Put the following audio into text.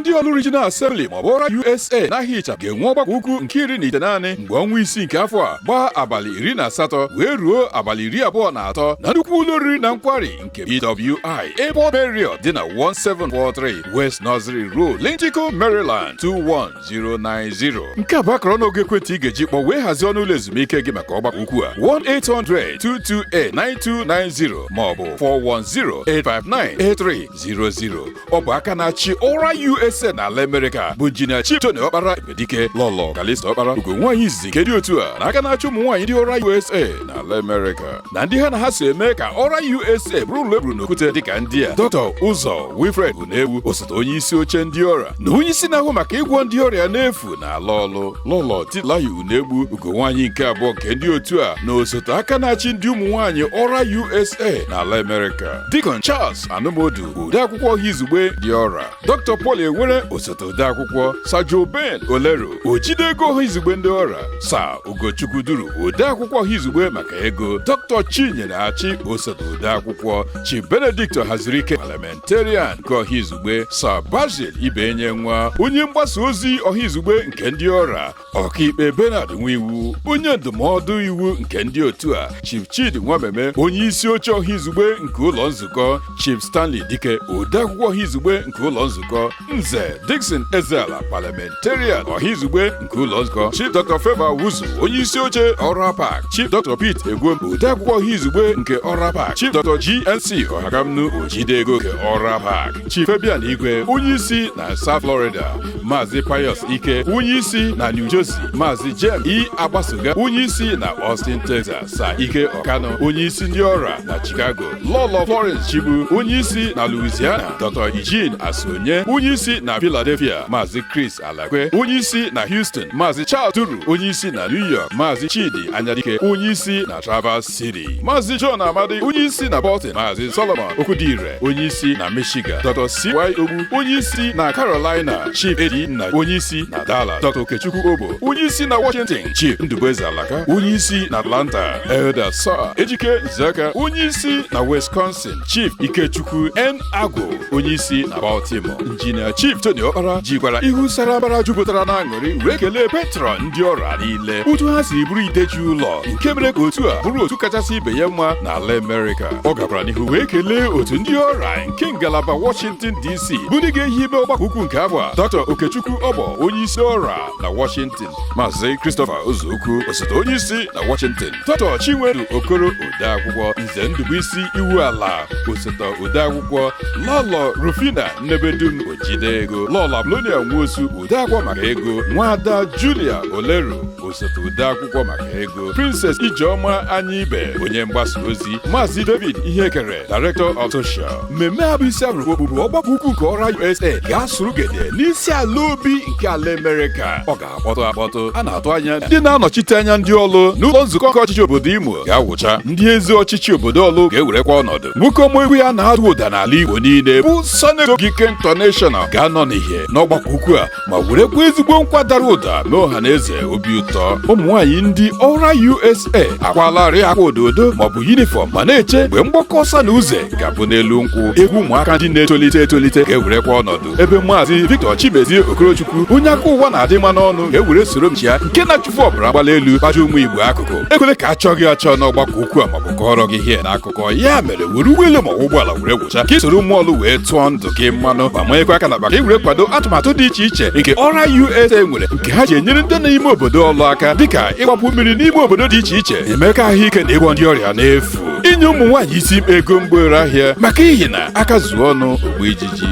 ndị ọrụ Regional Assembly ma ọ bụ Ọra USA n'ahịa Ịchafụ ga-enwe ọgbakọ ukwu nke 19 naanị mgbe ọnwa isii nke afọ a gbaa abalị 18 wee ruo abalị 23 na nnukwu ụlọ oriri na nkwari nke BWI Airport Marriott dị na 1743 West Nursery Road, Lincoln, Maryland 21090. Nke a bụ akara n'oge ekwentị ị ga-eji kpọọ wee hazie ọnụ ụlọ ezumike gị maka ọgbakọ ukwu a 1-800-228-9290 ma ọ bụ 410-859-8300. Ọ bụ aka na-achị Ọra USA n'ala Amerịka bụ Injinia Chief Tony Okpara Ebedike Lọlọ Kalista Okpara ugo nwaanyị izizi nke dị otu a na aka na-achị ụmụ nwaanyị ndị Ọra USA n'ala Amerịka na ndị ha na ha so eme ka Ọra USA bụrụ ụlọ eburu n'okwute dịka ndị a Dr. Ụzọ Wilfred Unewu osote onye isi oche ndị ọra na onye isi na-ahụ maka ịgwọ ndị ọrịa n'efu na-ala ọlụ Lọlọ Titlayi Unegbu ugo nwaanyị nke abụọ nke ndị otu a na osote aka na-achị ndị ụmụ nwaanyị Ọra USA n'ala Amerịka Deacon Charles Anụmodu odeakwụkwọ ọha izugbe ndị ọra Dr. Paul Enwere osote odeakwụkwọ Sajo Ben Olero ojide ego ọha izugbe ndị ọra Sa Ugochukwu Duru odeakwụkwọ ọha izugbe maka ego Dr. Chinyere Achi osote odeakwụkwọ Chief Benedict Hazirike Parliamentarian nke ọha izugbe Sir Basil Ibenye Nwa onye mgbasa ozi ọha izugbe nke ndị ọra ọkaikpe Bernard Nwiwu onye ndụmọdụ iwu nke ndị otu a Chief Chidi Nwameme onye isi oche ọha izugbe nke ụlọ nzukọ Chief Stanley Dike odeakwụkwọ ọha izugbe nke ụlọ nzukọ Nze Dixon Ezela Parliamentarian ọha izugbe nke ụlọ nzukọ Chief Dr. Favor Wuzu onye isi oche Ọra Park Chief Dr. Pete Egwom odeakwụkwọ ọha izugbe nke Ọra Park Chief Dr. GNC Ọhakamnu ojidego nke Ọra Park Chief Fabian Igwe onye isi na South Florida Maazị Pius Ike onye isi na New Jersey Maazị James E. Agbasoga onye isi na Austin, Texas Sa Ike Ọkano onye isi ndị ọra na Chicago Lọlọ Florence Chibu onye isi na Louisiana Dr. Eugene Asonye onye isi na Philadelphia Maazị Chris Alakwe onye isi na Houston Maazị Charles Turu onye isi na New York Maazị Chidi Anyadike onye isi na Traverse City Maazị John Amadi onye isi na Bolton Maazị Solomon Okudire onye isi na Michigan Dr. C.Y. Ogbu onye isi na Carolina Chief Eddie Nna onye isi na Dallas Dr. Okechukwu Obo onye isi na Washington Chief Ndubeze Alaka onye isi na Atlanta Elder Sir Ejike Nzeka onye isi na Wisconsin Chief Ikechukwu N. Agwo onye isi na Baltimore Injinia Chief Tony Okpara jikwara ihu sarabara jupụtara na aṅụrị wee kelee patron ndị ọra niile otu ha si bụrụ ideji ụlọ nke mere ka otu a bụrụ otu kachasị ibe ya mma n'ala Amerịka. Ọ gakwara n'ihu wee kelee otu ndị ọra nke ngalaba Washington DC bụ ndị ga-ehibe ọgbakọ ukwu nke afọ a Dr. Okechukwu Obo onye isi ọra na Washington Maazị Christopher Ozokwu osote onye isi na Washington Dr. Chinwedu Okoro odeakwụkwọ Nze Ndubuisi Iwu Ala osote odeakwụkwọ Lọlọ Rufina Nnebedum Ojidego Lọlọ Apolonia Nwosu odeakwụkwọ maka ego Nwada Julia Olero osote odeakwụkwọ maka ego Princess Ijeọma Anyibe onye mgbasa ozi Maazị David Ihekere Director of Social mmemme a bụ isi abụrụ bụ ọgbakọ ukwu nke Ọra USA ga-asụrụ gede n'isi ala obi nke ala Amerịka. Ọ ga-akpọtụ akpọtụ a na-atụ anya ndị na-anọchite anya ndị ọlụ n'ụlọ nzukọ nke ọchịchị obodo Imo ga-awụcha ndị ezi ọchịchị obodo ọlụ ga-ewerekwa ọnọdụ nwoke ọmegwu ya na-atụ ụda n'ala Igbo niile bụ Senator Gike International ga-anọ n'ihe n'ọgbakọ ukwu a ma werekwa ezigbo nkwa dara ụda mee ọha na eze obi ụtọ. Ụmụ nwaanyị ndị Ọra USA akwalarị akwa ododo maọbụ yunifọm ma na-eche mgbe mgbakọ ọsa na uze ga-abụ n'elu nkwụ egwu ụmụaka ndị na-etolite etolite ga-ewerekwa ọnọdụ ebe Maazị Victor Chimezie Okorochukwu onye aka ụwa na-adị mma n'ọnụ ga-ewere soro m ya nke na-achụfu ọbara gbala elu kpaja ụmụ Igbo akụkụ ekwele ka achọghị achọ n'ọgbakọ ukwu a maọbụ kọrọ gị ihe n'akụkọ ya mere were ụgbọelu ma ụgbọala were gwụcha ka isoro ụmụọlụ wee tụọ ndụ gị mmanụ ma manyekwa aka na akpa ka e were kwado atụmatụ dị iche iche nke Ọra USA nwere nke ha ji enyere ndị n'ime obodo ọlụ aka dịka ịgbapụ mmiri n'ime obodo dị iche iche eme ka ahụike na ịgwọ ndị ọrịa n'efu inye ụmụ nwaanyị isi ego mgbere ahịa maka ihi na aka zuo ọnụ ogbe ijiji